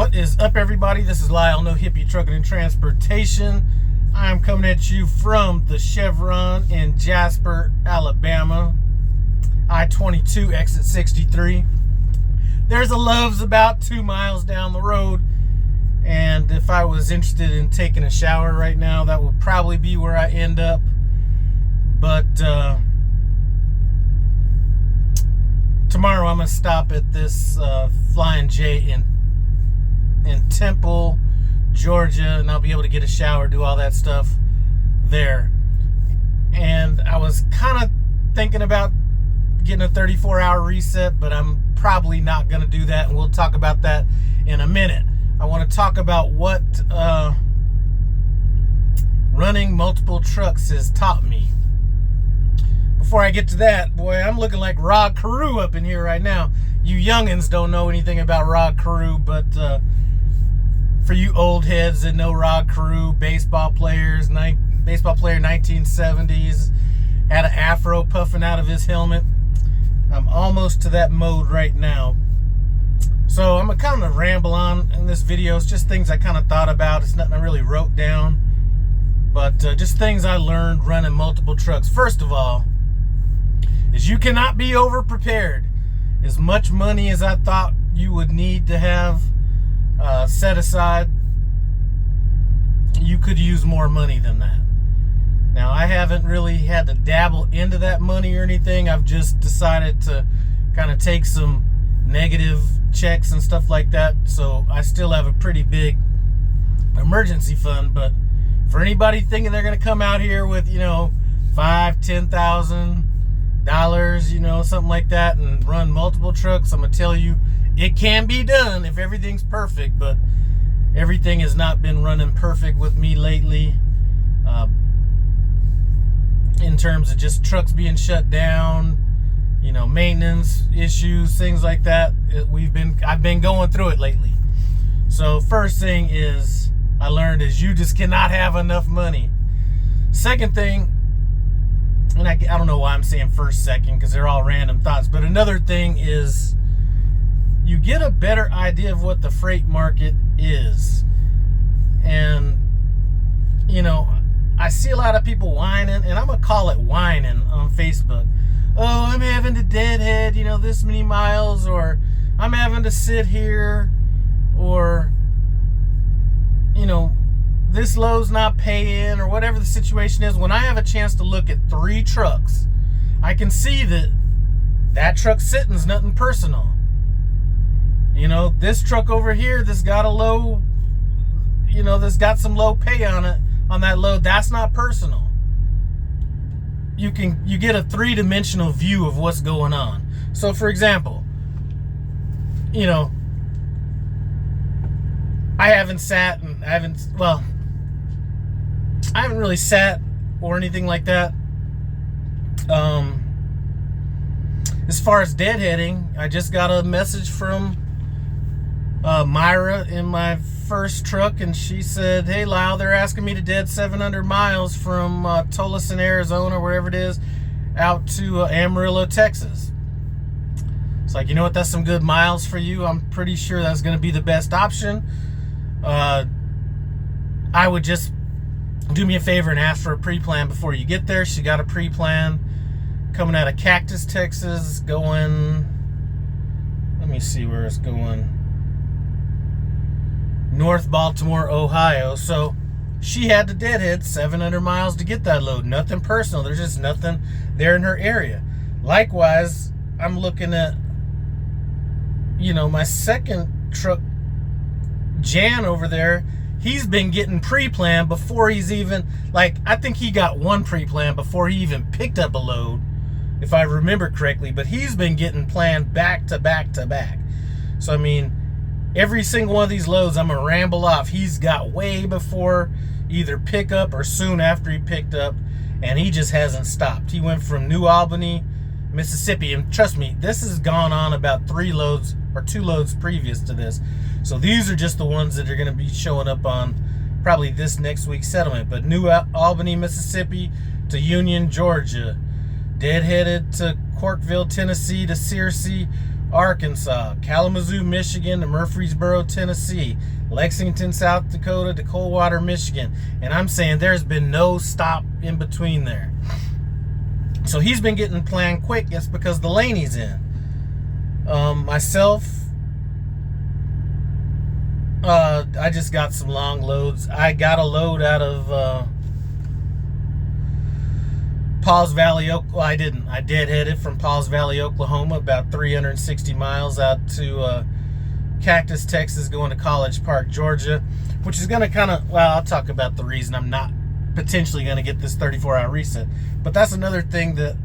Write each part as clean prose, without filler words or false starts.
What is up, everybody? This is Lyle, No Hippie Trucking and Transportation. I'm coming at you from the Chevron in Jasper, Alabama. I-22 exit 63. There's a Love's about 2 miles down the road, and if I was interested in taking a shower right now, that would probably be where I end up. But tomorrow I'm gonna stop at this Flying J in Temple, Georgia, and I'll be able to get a shower, do all that stuff there. And I was kind of thinking about getting a 34-hour reset, but I'm probably not going to do that, and we'll talk about that in a minute. I want to talk about what running multiple trucks has taught me. Before I get to that, boy, I'm looking like Rod Carew up in here right now. You youngins don't know anything about Rod Carew, but for you old heads that know Rod Carew, baseball player, 1970s, had an afro puffing out of his helmet. I'm almost to that mode right now. So I'm gonna kind of ramble on in this video. It's just things I kind of thought about. It's nothing I really wrote down, but just things I learned running multiple trucks. First of all, is you cannot be over prepared. As much money as I thought you would need to have set aside, you could use more money than that. Now, I haven't really had to dabble into that money or anything. I've just decided to kind of take some negative checks and stuff like that. So I still have a pretty big emergency fund. But for anybody thinking they're going to come out here with, $5,000-$10,000, something like that, and run multiple trucks, I'm going to tell you, it can be done if everything's perfect, but everything has not been running perfect with me lately. In terms of just trucks being shut down, maintenance issues, things like that. I've been going through it lately. So first thing is I learned is you just cannot have enough money. Second thing, and I don't know why I'm saying first, second, because they're all random thoughts, but another thing is you get a better idea of what the freight market is. And, I see a lot of people whining, and I'm going to call it whining on Facebook. Oh, I'm having to deadhead, this many miles, or I'm having to sit here, or, this load's not paying, or whatever the situation is. When I have a chance to look at 3 trucks, I can see that truck sitting's nothing personal. This truck over here that's got a low, that's got some low pay on it, on that load, that's not personal. You get a 3-dimensional view of what's going on. So for example, I haven't really sat or anything like that. As far as deadheading, I just got a message from Myra in my first truck, and she said, "Hey Lyle, they're asking me to dead 700 miles from Tolleson, Arizona, wherever it is, out to Amarillo, Texas." It's like, you know what, that's some good miles for you. I'm pretty sure that's going to be the best option. I would just do me a favor and ask for a pre-plan before you get there. She got a pre-plan coming out of Cactus, Texas, going, let me see where it's going, North Baltimore, Ohio. So she had to deadhead 700 miles to get that load. Nothing personal. There's just nothing there in her area. Likewise, I'm looking at, my second truck, Jan over there. He's been getting pre-planned before he's even, I think he got one pre-plan before he even picked up a load, if I remember correctly. But he's been getting planned back to back to back. So, every single one of these loads I'm going to ramble off, he's got way before either pickup or soon after he picked up, and he just hasn't stopped. He went from New Albany, Mississippi, and trust me, this has gone on about 3 loads or 2 loads previous to this. So these are just the ones that are going to be showing up on probably this next week's settlement. But New Albany, Mississippi to Union, Georgia, deadheaded to Corkville, Tennessee to Searcy, Arkansas, Kalamazoo, Michigan to Murfreesboro, Tennessee, Lexington, South Dakota to Coldwater, Michigan. And I'm saying there's been no stop in between there. So he's been getting planned quick. It's because the lane he's in. Myself, I just got some long loads. I got a load out of Paws Valley, well, I didn't. I deadheaded from Paws Valley, Oklahoma, about 360 miles out to Cactus, Texas, going to College Park, Georgia, which is going to kind of, well, I'll talk about the reason I'm not potentially going to get this 34-hour reset. But that's another thing that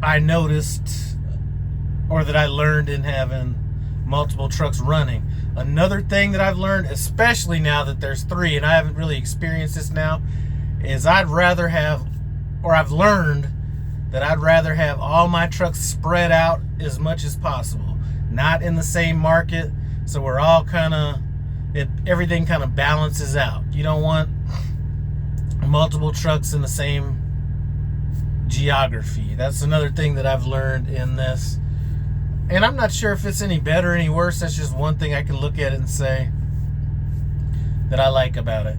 I noticed, or that I learned in having multiple trucks running. Another thing that I've learned, especially now that there's 3, and I haven't really experienced this now, is I'd rather have, or I've learned that I'd rather have all my trucks spread out as much as possible, not in the same market, so we're all kind of, everything kind of balances out. You don't want multiple trucks in the same geography. That's another thing that I've learned in this, and I'm not sure if it's any better or any worse. That's just one thing I can look at it and say that I like about it.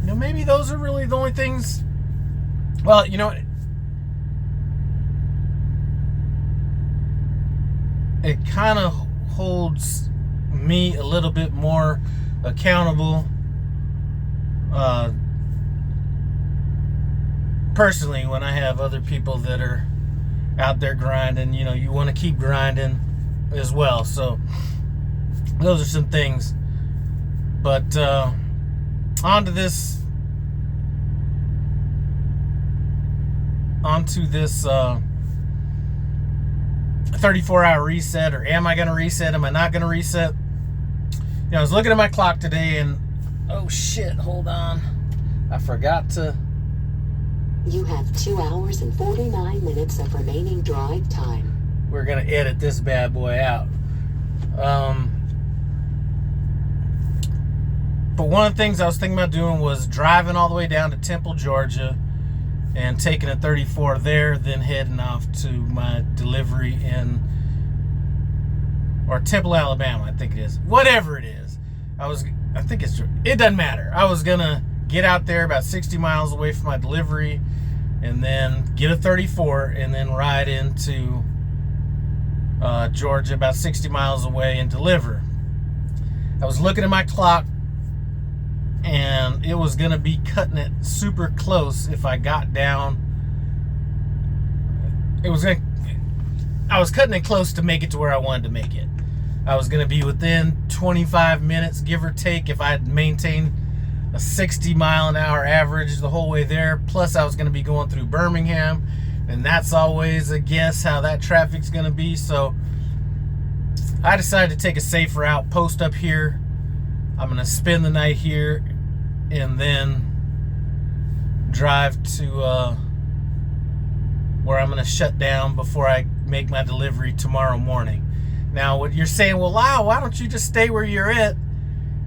You know, maybe those are really the only things. Well, you know, it kind of holds me a little bit more accountable personally when I have other people that are out there grinding. You know, you want to keep grinding as well. So those are some things. But onto this 34-hour reset, or am I going to reset? Am I not going to reset? You know, I was looking at my clock today and, oh shit, hold on. I forgot to. You have 2 hours and 49 minutes of remaining drive time. We're going to edit this bad boy out. But one of the things I was thinking about doing was driving all the way down to Temple, Georgia, and taking a 34 there, then heading off to my delivery in, or Temple, Alabama, I think it is. Whatever it is. It doesn't matter. I was gonna get out there about 60 miles away from my delivery, and then get a 34, and then ride into Georgia about 60 miles away and deliver. I was looking at my clock, and it was going to be cutting it super close if I got down. I was cutting it close to make it to where I wanted to make it. I was going to be within 25 minutes, give or take, if I had maintained a 60 mile an hour average the whole way there. Plus, I was going to be going through Birmingham, and that's always a guess how that traffic's going to be. So I decided to take a safe route, post up here. I'm going to spend the night here and then drive to where I'm going to shut down before I make my delivery tomorrow morning. Now, what you're saying, well, Lyle, why don't you just stay where you're at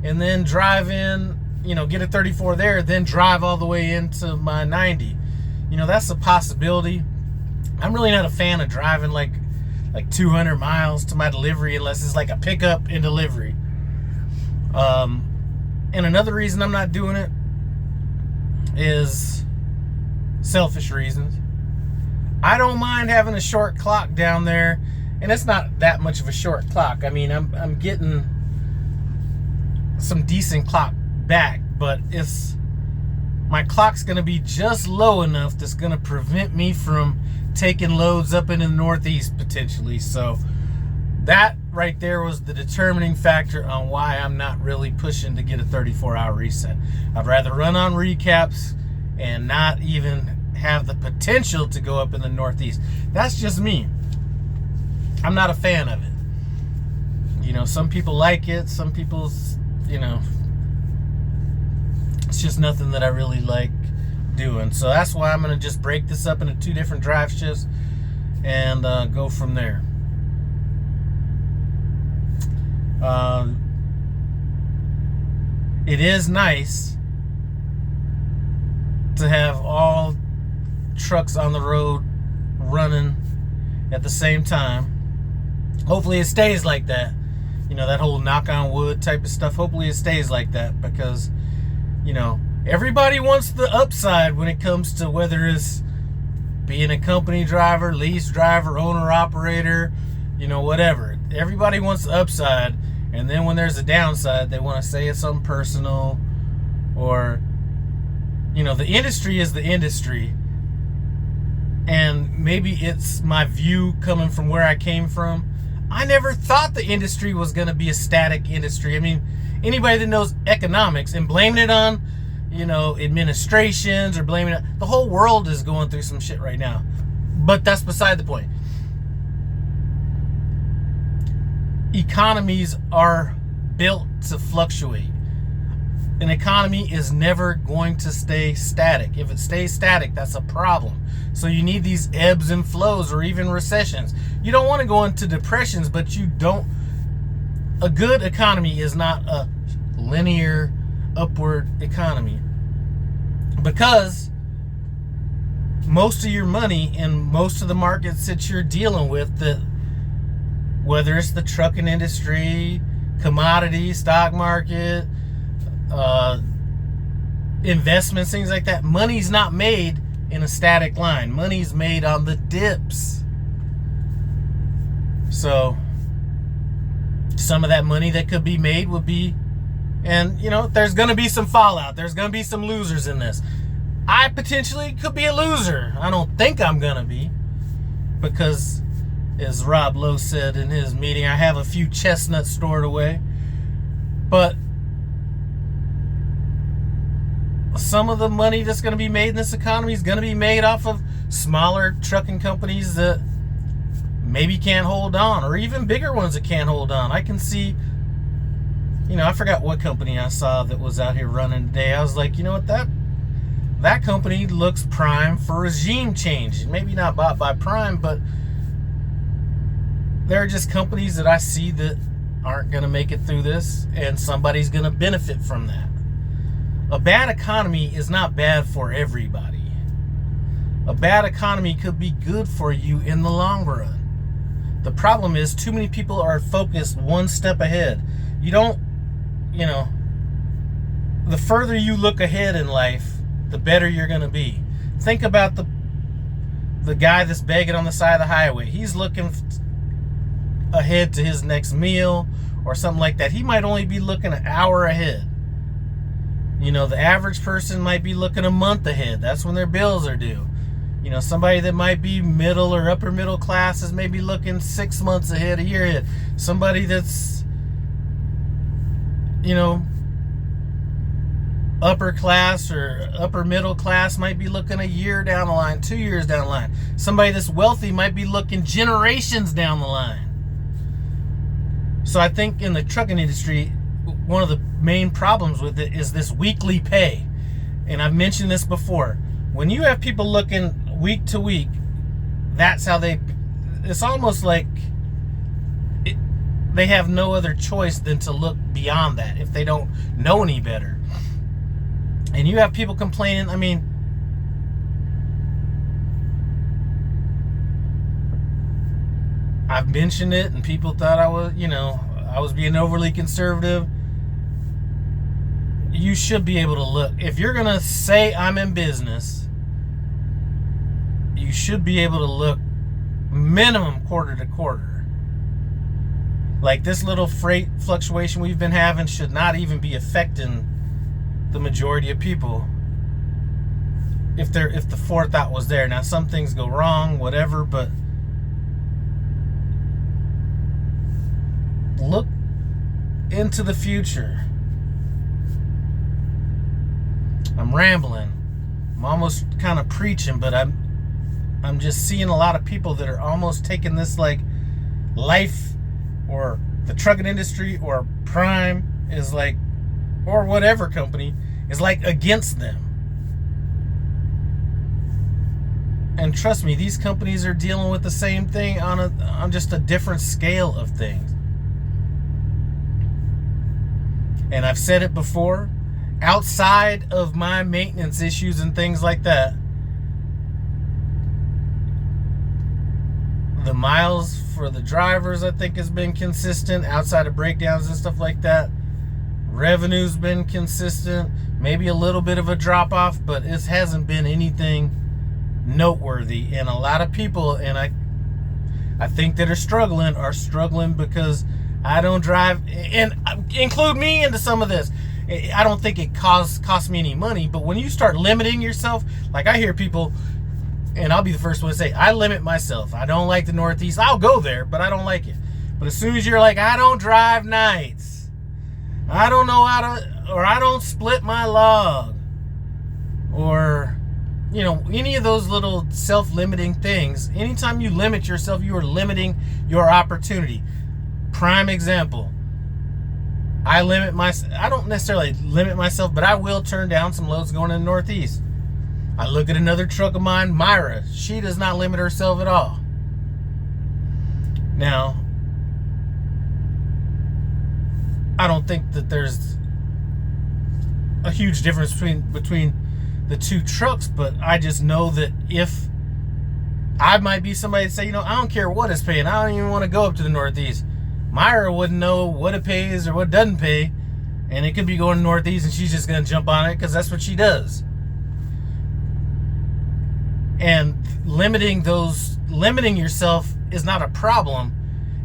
and then drive in, you know, get a 34 there, then drive all the way into my 90? You know, that's a possibility. I'm really not a fan of driving like 200 miles to my delivery unless it's like a pickup and delivery. And another reason I'm not doing it is selfish reasons. I don't mind having a short clock down there, and it's not that much of a short clock. I mean, I'm getting some decent clock back, but my clock's going to be just low enough that's going to prevent me from taking loads up into the Northeast potentially. So that right there was the determining factor on why I'm not really pushing to get a 34-hour reset. I'd rather run on recaps and not even have the potential to go up in the Northeast. That's just me. I'm not a fan of it. You know, some people like it, some people, you know, it's just nothing that I really like doing. So that's why I'm going to just break this up into 2 different drive shifts and go from there. It is nice to have all trucks on the road running at the same time. Hopefully it stays like that. You know, that whole knock on wood type of stuff. Hopefully it stays like that, because, you know, everybody wants the upside when it comes to whether it's being a company driver, lease driver, owner operator, you know, whatever. Everybody wants the upside, and then when there's a downside, they want to say it's something personal, or, you know, the industry is the industry. And maybe it's my view coming from where I came from. I never thought the industry was going to be a static industry. I mean, anybody that knows economics and blaming it on, you know, administrations, or blaming it, the whole world is going through some shit right now. But that's beside the point. Economies are built to fluctuate. An economy is never going to stay static. If it stays static, that's a problem. So you need these ebbs and flows, or even recessions. You don't want to go into depressions, but you don't. A good economy is not a linear upward economy, because most of your money in most of the markets that you're dealing with, that whether it's the trucking industry, commodity, stock market, investments, things like that, money's not made in a static line. Money's made on the dips. So some of that money that could be made would be, and you know, there's going to be some fallout. There's going to be some losers in this. I potentially could be a loser. I don't think I'm going to be, because as Rob Lowe said in his meeting, I have a few chestnuts stored away. But some of the money that's going to be made in this economy is going to be made off of smaller trucking companies that maybe can't hold on, or even bigger ones that can't hold on. I can see, you know, I forgot what company I saw that was out here running today. I was like, you know what, that company looks prime for regime change. Maybe not bought by Prime, but there are just companies that I see that aren't going to make it through this, and somebody's going to benefit from that. A bad economy is not bad for everybody. A bad economy could be good for you in the long run. The problem is too many people are focused one step ahead. You don't, you know, the further you look ahead in life, the better you're going to be. Think about the guy that's begging on the side of the highway. He's looking ahead to his next meal or something like that. He might only be looking an hour ahead. You know, the average person might be looking a month ahead. That's when their bills are due. You know, somebody that might be middle or upper middle class is maybe looking 6 months ahead, a year ahead. Somebody that's, you know, upper class or upper middle class might be looking a year down the line, 2 years down the line. Somebody that's wealthy might be looking generations down the line. So I think in the trucking industry, one of the main problems with it is this weekly pay. And I've mentioned this before. When you have people looking week to week, that's how it's almost like they have no other choice than to look beyond that if they don't know any better. And you have people complaining. I mean, I've mentioned it and people thought I was being overly conservative. You should be able to look. If you're going to say I'm in business, you should be able to look minimum quarter to quarter. Like this little freight fluctuation we've been having should not even be affecting the majority of people. If the forethought was there. Now some things go wrong, whatever, but look into the future. I'm rambling. I'm almost kind of preaching, but I'm just seeing a lot of people that are almost taking this like life or the trucking industry or Prime is like, or whatever company is like against them. And trust me, these companies are dealing with the same thing on just a different scale of things. And I've said it before, outside of my maintenance issues and things like that, the miles for the drivers, I think, has been consistent outside of breakdowns and stuff like that. Revenue's been consistent, maybe a little bit of a drop off, but it hasn't been anything noteworthy. And a lot of people, and I think that are struggling because I don't drive, and include me into some of this. I don't think it costs me any money, but when you start limiting yourself, like I hear people, and I'll be the first one to say, I limit myself. I don't like the Northeast. I'll go there, but I don't like it. But as soon as you're like, I don't drive nights, I don't know how to, or I don't split my log, or, you know, any of those little self-limiting things, anytime you limit yourself, you are limiting your opportunity. Prime example. I don't necessarily limit myself, but I will turn down some loads going in the Northeast. I look at another truck of mine, Myra. She does not limit herself at all. Now, I don't think that there's a huge difference between the two trucks, but I just know that if I might be somebody to say, you know, I don't care what it's paying. I don't even want to go up to the Northeast. Myra wouldn't know what it pays or what doesn't pay, and it could be going Northeast, and she's just going to jump on it because that's what she does. And limiting yourself is not a problem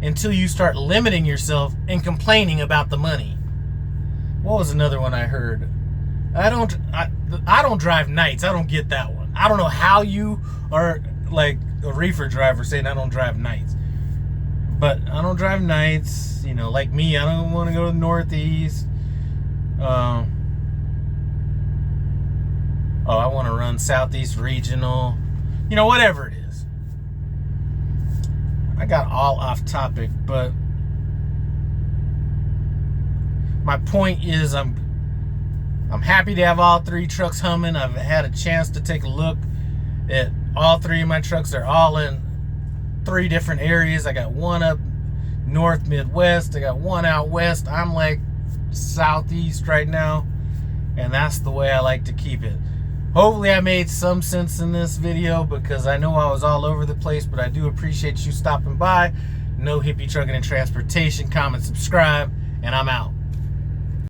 until you start limiting yourself and complaining about the money. What was another one I heard? I don't drive nights. I don't get that one. I don't know how you are like a reefer driver saying I don't drive nights. But I don't drive nights, you know, like me, I don't want to go to the Northeast. I want to run Southeast Regional, you know, whatever it is. I got all off topic, but my point is I'm happy to have all three trucks humming. I've had a chance to take a look at all three of my trucks. They're all in 3 different areas. I got one up north Midwest, I got one out west. I'm like southeast right now, and that's the way I like to keep it. Hopefully I made some sense in this video, because I know I was all over the place, but I do appreciate you stopping by. No Hippie Trucking and Transportation. Comment, subscribe, and I'm out.